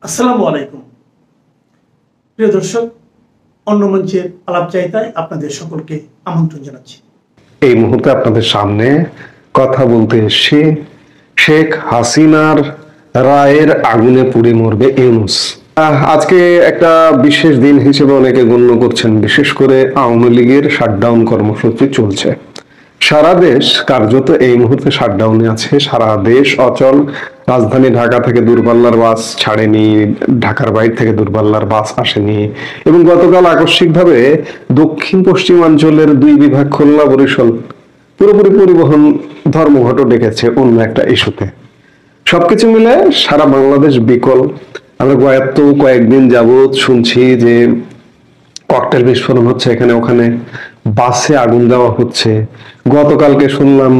আসসালামু আলাইকুম প্রিয় দর্শক, অন্য মঞ্চের আলাপচারিতায় আপনাদের সকলকে আমন্ত্রণ জানাচ্ছি। এই মুহূর্তে আপনাদের সামনে কথা বলতে এসে শেখ হাসিনার রায়ের আগুনে পুড়ে মরবে ইউনূস। আজকে একটা বিশেষ দিন হিসেবে অনেকে গণ্য করছেন, বিশেষ করে আওয়ামী লীগের শাটডাউন কর্মসূচি চলছে। সারা দেশ কার্যত এই মুহূর্তে শাটডাউনে আছে, সারা দেশ অচল। রাজধানী ঢাকা থেকে দূরপাল্লার বাস ছাড়েনি, ঢাকার বাইরে থেকে দূরপাল্লার বাস আসেনি, এবং গতকাল আকস্মিকভাবে দক্ষিণ পশ্চিমাঞ্চলের দুই বিভাগ খুলনা বরিশাল পুরোপুরি পরিবহন ধর্মঘট ডেকেছে অন্য একটা ইস্যুতে। সবকিছু মিলে সারা বাংলাদেশ বিকল। আমরা কয়েকদিন যাবৎ শুনছি যে ককটেল বিস্ফোরণ হচ্ছে এখানে ওখানে, বাসে আগুন দেওয়া হচ্ছে। গতকালকে শুনলাম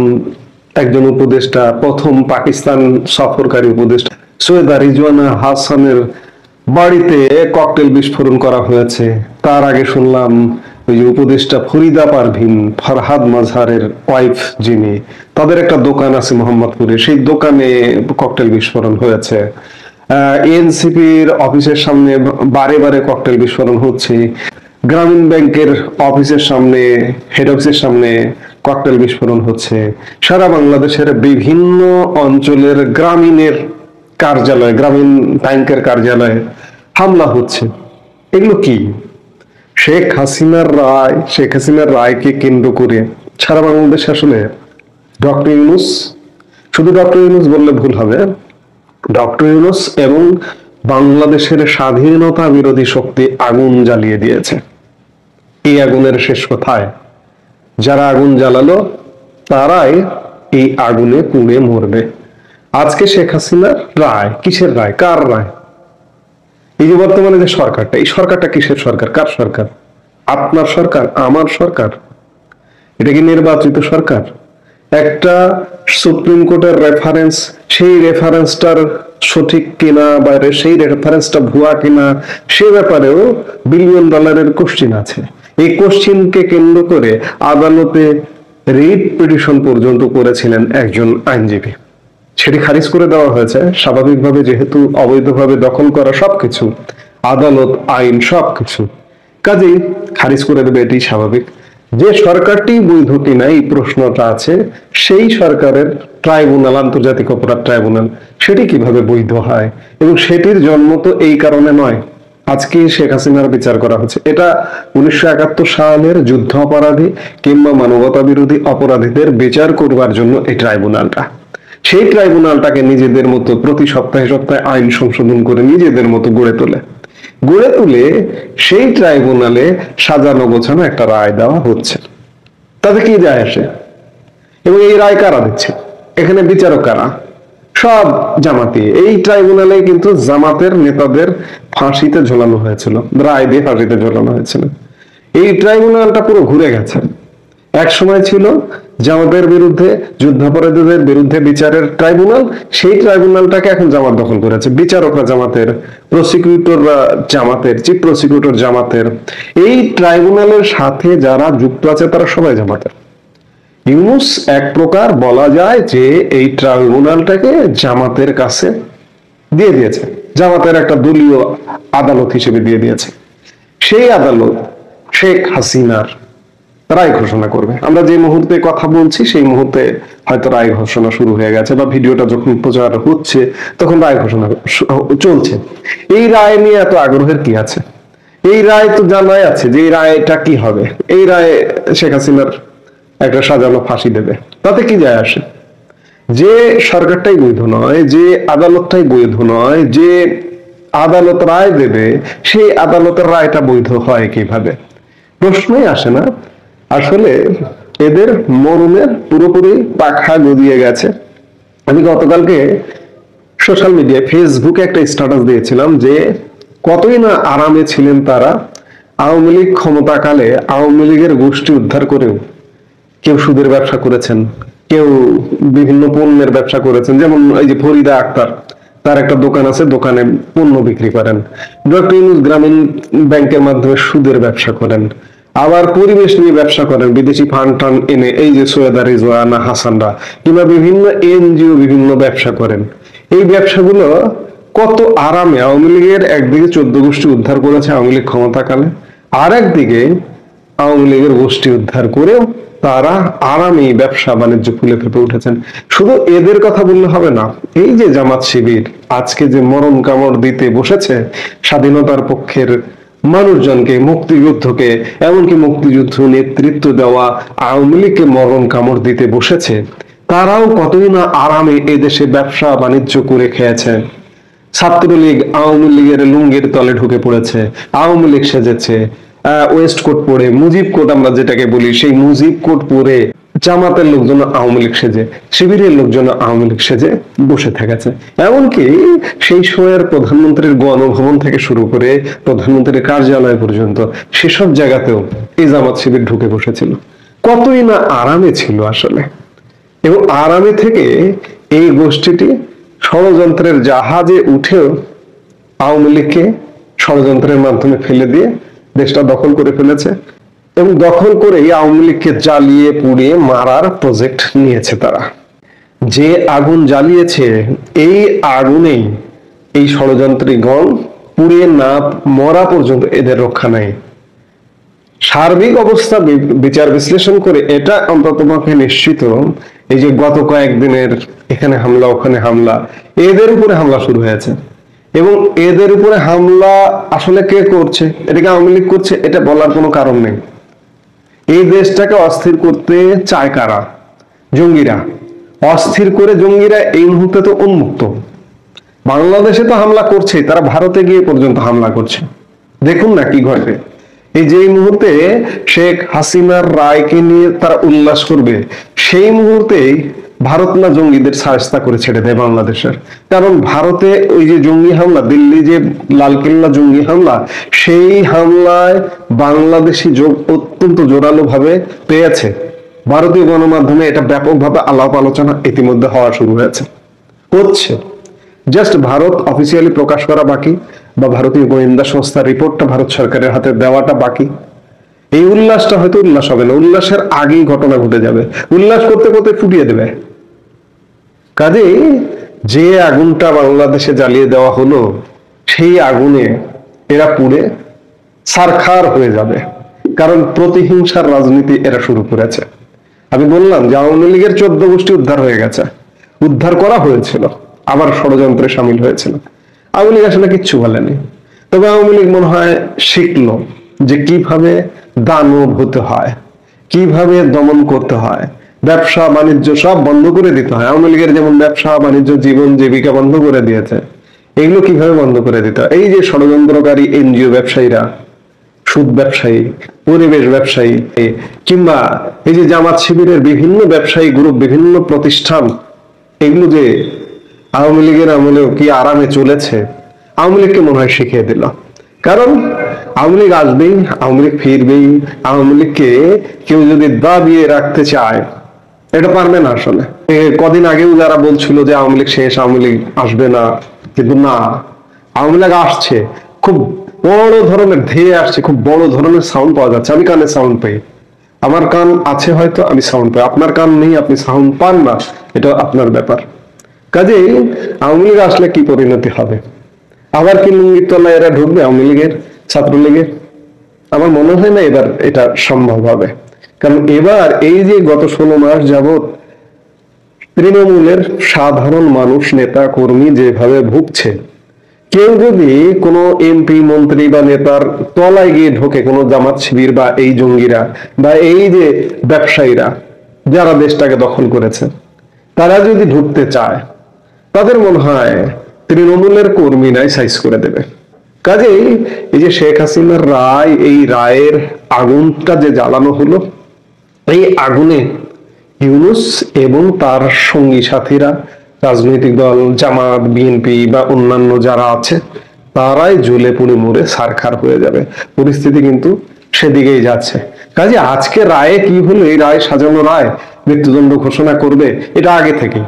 একজন উপদেষ্টা, প্রথম পাকিস্তান সফরকারী উপদেষ্টা সৈয়দা রিজওয়ানা হাসানের বাড়িতে ককটেল বিস্ফোরণ করা হয়েছে। তার আগে শুনলাম ওই যে উপদেষ্টা ফরিদা পারভিন, ফরহাদ মাজহারের ওয়াইফ যিনি, তাদের একটা দোকান আছে মোহাম্মদপুরে, সেই দোকানে ককটেল বিস্ফোরণ হয়েছে। এনসিপির অফিসের সামনে বারে বারে ককটেল বিস্ফোরণ হচ্ছে। গ্রামীণ ব্যাংকের অফিসের সামনে, হেড অফিসের সামনে ককটেল বিস্ফোরণ হচ্ছে। সারা বাংলাদেশের বিভিন্ন অঞ্চলের গ্রামীণের কার্যালয়, গ্রামীণ ব্যাংকের কার্যালয়ে হামলা হচ্ছে। এগুলো কি? শেখ হাসিনার রায়কে কেন্দ্র করে সারা বাংলাদেশে আসলে ডক্টর ইউনূস, শুধু ডক্টর ইউনূস বললে ভুল হবে, ডক্টর ইউনূস এবং বাংলাদেশের স্বাধীনতা বিরোধী শক্তি আগুন জ্বালিয়ে দিয়েছে। এই আগুনের শেষ কোথায়? যারা আগুন জ্বালালো তারাই এই আগুনে পুড়ে মরবে। আজকে শেখ হাসিনার রায়, কিসের রায়, কার রায়? এই যে বর্তমানে যে সরকারটা, এই সরকারটা কিসের সরকার, কার সরকার? আপনার সরকার, আমার সরকার? এটা কি নির্বাচিত সরকার? একটা সুপ্রিম কোর্টের রেফারেন্স, সেই রেফারেন্সটার সঠিক কিনা বা সেই রেফারেন্সটা ভুয়া কিনা, সে ব্যাপারেও বিলিয়ন ডলারের কোশ্চিন আছে। এই কোশ্চিনকে কেন্দ্র করে আদালতে রিট পিটিশন পর্যন্ত করেছিলেন একজন আইনজীবী, সেটি খারিজ করে দেওয়া হয়েছে। স্বাভাবিকভাবে, যেহেতু অবৈধভাবে দখল করা সবকিছু, আদালত, আইন সবকিছু, কাজেই খারিজ করে দেবে, এটি স্বাভাবিক। যে সরকারটি বৈধ কিনা এই প্রশ্নটা আছে, সেই সরকারের ট্রাইব্যুনাল, আন্তর্জাতিক অপরাধ ট্রাইব্যুনাল, সেটি কিভাবে বৈধ হয়? এবং সেটির জন্ম তো এই কারণে নয়, আজকে শেখ হাসিনার বিচার করা হচ্ছে। এটা 1971 সালের যুদ্ধ অপরাধী কিংবা মানবতা বিরোধী অপরাধীদের বিচার করবার জন্য এই ট্রাইব্যুনালটা। সেই ট্রাইব্যুনালটাকে নিজেদের মতো প্রতি সপ্তাহে সপ্তাহে আইন সংশোধন করে নিজেদের মতো গড়ে তুলে সেই ট্রাইব্যুনালে সাজানো গোছানো একটা রায় দেওয়া হচ্ছে। তাতে কি যায় আসে? এবং এই রায় কারা দিচ্ছে? এখানে বিচারক কারা? সব জামাতি। এই ট্রাইব্যুনালে কিন্তু জামাতের নেতাদের ফাঁসিতে ঝোলানো হয়েছিল, রায় দিয়ে ফাঁসিতে ঝোলানো হয়েছিল। এই ট্রাইব্যুনালটা পুরো ঘুরে গেছে। এক সময় ছিল জামাতের বিরুদ্ধে, যুদ্ধাপরাধীদের বিরুদ্ধে বিচারের ট্রাইব্যুনাল, সেই ট্রাইব্যুনালটাকে এখন জামাত দখল করেছে। বিচারকরা জামাতের, প্রসিকিউটররা জামাতের, চিফ প্রসিকিউটর জামাতের। এই ট্রাইব্যুনালের সাথে যারা যুক্ত আছে তারা সবাই জামাতের। ইউনূস এক প্রকার বলা যায় যে এই ট্রাইব্যুনালটাকে জামাতের কাছে দিয়ে দিয়েছে, জামাতের একটা দলীয় আদালত হিসেবে দিয়ে দিয়েছে। সেই আদালত শেখ হাসিনার রায় ঘোষণা করবে। আমরা যে মুহূর্তে কথা বলছি সেই মুহূর্তে হয়তো রায় ঘোষণা শুরু হয়ে গেছে, বা ভিডিওটা যখন প্রচার হচ্ছে তখন রায় ঘোষণা চলছে। এই রায় নিয়ে এত আগ্রহের কি আছে? এই রায় তো জানাই আছে যে এই রায়টা কি হবে। এই রায় শেখ হাসিনার একটা সাজানো ফাঁসি দেবে, তাতে কি যায় আসে? যে সরকারটাই বৈধ নয়, যে আদালতটাই বৈধ নয়, যে আদালত রায় দেবে, সেই আদালতের রায়টা বৈধ হয় কিভাবে? প্রশ্নই আসে না। আসলে এদের মরণের পুরোপুরি পাখা গজিয়ে গেছে। আমি গতকালকে সোশ্যাল মিডিয়ায়, ফেসবুকে একটা স্ট্যাটাস দিয়েছিলাম যে কতই না আরামে ছিলেন তারা। আওয়ামী লীগ ক্ষমতাকালে আওয়ামী লীগের গোষ্ঠী উদ্ধার করেও কেউ সুদের ব্যবসা করেছেন, কেউ বিভিন্ন পণ্যের ব্যবসা করেছেন। যেমন এই যে ফরিদা আক্তার, তার একটা দোকান আছে, দোকানে পণ্য বিক্রি করেন। ডক্টর ইউনূস গ্রামীণ ব্যাংকের মাধ্যমে সুদের ব্যবসা করেন, আবার পরিবেশ নিয়ে ব্যবসা করেন, বিদেশি ফান্ড টান এনে এই যে সৈয়দা রিজওয়ানা হাসানরা, কিংবা বিভিন্ন এনজিও বিভিন্ন ব্যবসা করেন। এই ব্যবসাগুলো কত আরামে আওয়ামী লীগের একদিকে 14 গোষ্ঠী উদ্ধার করেছে আওয়ামী লীগ ক্ষমতাকালে, আর একদিকে আওয়ামী লীগের গোষ্ঠী উদ্ধার করেও তারা আরামে ব্যবসা বাণিজ্য ফুলে ফেপে উঠেছেন। শুধু এদের কথা বললে হবে না, এই যে জামাত শিবির আজকে যে মরণ কামড় দিতে বসেছে স্বাধীনতার পক্ষের মানুষজনকে, মুক্তিযুদ্ধকে, এমনকি মুক্তিযুদ্ধ নেতৃত্ব দেওয়া আওয়ামী লীগকে মরণ কামড় দিতে বসেছে, তারাও কতই না আরামে এদেশে ব্যবসা বাণিজ্য করে খেয়েছে। ছাত্রলীগ আওয়ামী লীগের লুঙ্গির তলে ঢুকে পড়েছে, আওয়ামী লীগ সেজেছে, ওয়েস্ট কোট পরে, মুজিব কোট আমরা যেটাকে বলি, সেই মুজিব কোট পরে জামাতের লোকজন আওয়ামী লীগ সেজে, শিবিরের লোকজন আওয়ামী লীগ সেজে বসে থেকেছে। এমনকি সেই সময়ের প্রধানমন্ত্রীর গণভবন থেকে শুরু করে প্রধানমন্ত্রীর কার্যালয় পর্যন্ত সেসব জায়গাতেও এই জামাত শিবির ঢুকে বসেছিল। কতই না আরামে ছিল আসলে। এবং আরামে থেকে এই গোষ্ঠীটি ষড়যন্ত্রের জাহাজে উঠেও আওয়ামী লীগকে ষড়যন্ত্রের মাধ্যমে ফেলে দিয়ে দেশটা দখল করে ফেলেছে, এবং দখল করে আওয়ামী লীগকে জ্বালিয়ে পুড়িয়ে মারার প্রজেক্ট নিয়েছে তারা। যে আগুন জ্বালিয়েছে, এই আগুনেই এই ষড়যন্ত্রীগণ পুড়িয়ে না মরা পর্যন্ত এদের রক্ষা নাই। সার্বিক অবস্থা বিচার বিশ্লেষণ করে এটা অন্ততপক্ষে নিশ্চিত, এই যে গত কয়েকদিনের এখানে হামলা ওখানে হামলা, এদের উপরে হামলা শুরু হয়েছে। এবং এদের উপরে হামলা আসলে কে করছে? এটাকে আওয়ামী লীগ করছে এটা বলার কোনো কারণ নেই। এই দেশটাকে অস্থির করতে চায় কারা? জঙ্গিরা। অস্থির করে জঙ্গিরা এই মুহূর্তে তো উন্মুক্ত, বাংলাদেশে তো হামলা করছে, তারা ভারতে গিয়ে পর্যন্ত হামলা করছে। দেখুন না কি ঘটে। এই যে মুহূর্তে শেখ হাসিনার রায়কে নিয়ে তারা উল্লাস করবে, সেই মুহূর্তেই ভারত না জঙ্গিদের সাহায্য করে ছেড়ে দেয় বাংলাদেশের। কারণ ভারতে ওই যে জঙ্গি হামলা, দিল্লি যে লালকেল্লা জঙ্গি হামলা, সেই হামলায় বাংলাদেশি যোগ অত্যন্ত জোরালো ভাবে পেয়েছে। ভারতীয় গণমাধ্যমে এটা ব্যাপকভাবে আলাপ আলোচনা ইতিমধ্যে হওয়া শুরু হয়েছে, হচ্ছে। জাস্ট ভারত অফিসিয়ালি প্রকাশ করা বাকি, বা ভারতীয় গোয়েন্দা সংস্থার রিপোর্টটা ভারত সরকারের হাতে দেওয়াটা বাকি। এই উল্লাসটা হয়তো উল্লাস হবে না, উল্লাসের আগেই ঘটনা ঘটে যাবে, উল্লাস করতে করতে ফুটিয়ে দেবে। কাজেই যে আগুনটা বাংলাদেশে জ্বালিয়ে দেওয়া হলো, সেই আগুনে এরা পুড়ে ছারখার হয়ে যাবে। কারণ প্রতিহিংসার রাজনীতি এরা শুরু করেছে। আমি বললাম যে আওয়ামী লীগের 14 গোষ্ঠী উদ্ধার হয়ে গেছে, উদ্ধার করা হয়েছিল, আবার ষড়যন্ত্রে সামিল হয়েছিল। আওয়ামী লীগ আসলে কিচ্ছু বলেনি, তবে আওয়ামী লীগ মনে হয় শিখলো যে কিভাবে দানব হতে হয়, কিভাবে দমন করতে হয়, ব্যবসা বাণিজ্য সব বন্ধ করে দিতে হয়। আওয়ামী লীগের যেমন ব্যবসা বাণিজ্য জীবন জীবিকা বন্ধ করে দিয়েছে, এগুলো কিভাবে বন্ধ করে দিতে হয়। এই যে ষড়যন্ত্রকারী এনজিও ব্যবসায়ীরা, সুদ ব্যবসায়ী, পরিবেশ ব্যবসায়ী, কিংবা এই যে জামাত শিবিরের বিভিন্ন ব্যবসায়ী গ্রুপ, বিভিন্ন প্রতিষ্ঠান, এগুলো যে আওয়ামী লীগের আমলেও কি আরামে চলেছে, আওয়ামী লীগকে মনে হয় শিখিয়ে দিল। কারণ আওয়ামী লীগ আসবেই, আওয়ামী লীগ ফিরবেই। আওয়ামী লীগকে কেউ যদি দাবিয়ে রাখতে চায়, এটা পারবে না আসলে। কদিন আগেও যারা বলছিল যে আওয়ামী লীগ শেষ, আওয়ামী লীগ আসবে না, কিন্তু না, আওয়ামী লীগ আসছে, খুব বড় ধরনের ধেয়ে আসছে, খুব বড় ধরনের সাউন্ড পাওয়া যাচ্ছে। আমি কানে সাউন্ড পাই, আমার কান আছে হয়তো, আমি সাউন্ড পাই। আপনার কান নেই, আপনি সাউন্ড পান না, এটা আপনার ব্যাপার। কাজেই আওয়ামী লীগ আসলে কি পরিণতি হবে? আবার কি লুঙ্গির তলায় এরা ঢুকবে আওয়ামী লীগের, ছাত্রলীগের? আমার মনে হয় না এবার এটা সম্ভব হবে। কারণ এবার এই যে গত 16 মাস যাবত তৃণমূলের সাধারণ মানুষ, নেতা কর্মী যেভাবে ভুগছে, কেউ যদি কোনো এমপি মন্ত্রী বা নেতার তলায় গিয়ে ঢোকে, কোনো জামাত শিবির বা এই জঙ্গিরা বা এই যে ব্যবসায়ীরা যারা দেশটাকে দখল করেছে, তারা যদি ঢুকতে চায়, তাদের মনে হয় তৃণমূলের কর্মীরাই সাইজ করে দেবে। কাজেই এই যে শেখ হাসিনার রায়, এই রায়ের আগুনটা যে জ্বালানো হলো, এই আগুনে ইউনূস এবং তার সঙ্গী সাথীরা, রাজনৈতিক দল জামাত, বিএনপি বা অন্যান্য যারা আছে, তারাই জ্বলে পুড়ে মরে ছারখার হয়ে যাবে। পরিস্থিতি কিন্তু সেদিকেই যাচ্ছে। কাজে আজকে রায়ে কি হলো, এই রায় সাজানো রায় মৃত্যুদণ্ড ঘোষণা করবে, এটা আগে থেকেই